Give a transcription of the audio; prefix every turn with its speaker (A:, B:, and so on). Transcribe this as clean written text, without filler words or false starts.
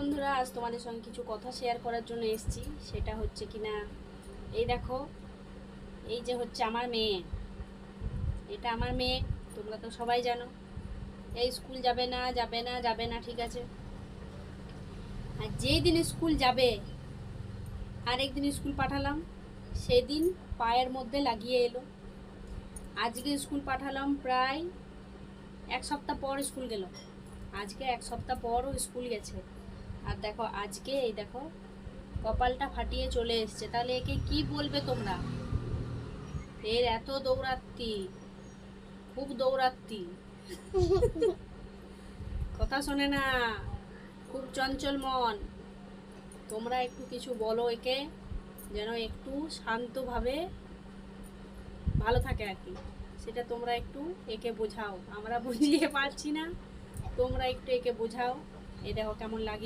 A: বন্ধুরা, আজ তোমাদের সঙ্গে কিছু কথা শেয়ার করার জন্য এসেছি। সেটা হচ্ছে কিনা, এই দেখো, এই যে হচ্ছে আমার মেয়ে, এটা আমার মেয়ে। তোমরা তো সবাই জানো এই স্কুল যাবে না যাবে না যাবে না, ঠিক আছে। আর যেই দিন স্কুল যাবে, আরেকদিন স্কুল পাঠালাম, সেদিন পায়ের মধ্যে লাগিয়ে এলো। আজকে স্কুল পাঠালাম, প্রায় এক সপ্তাহ পর স্কুল গেল। আজকে এক সপ্তাহ পরও স্কুল গেছে। আর দেখো আজকে এই দেখো কপালটা ফাটিয়ে চলে এসছে। তাহলে একে কি বলবে তোমরা? এর এত দৌড়াত্তি, খুব দৌড়াত্তি, কথা শোনে না, খুব চঞ্চল মন। তোমরা একটু কিছু বলো একে, যেন একটু শান্তভাবে ভালো থাকে আর কি। সেটা তোমরা একটু একে বোঝাও। আমরা বুঝিয়ে পারছি না, তোমরা একটু একে বোঝাও। এই দেখো কেমন লাগে।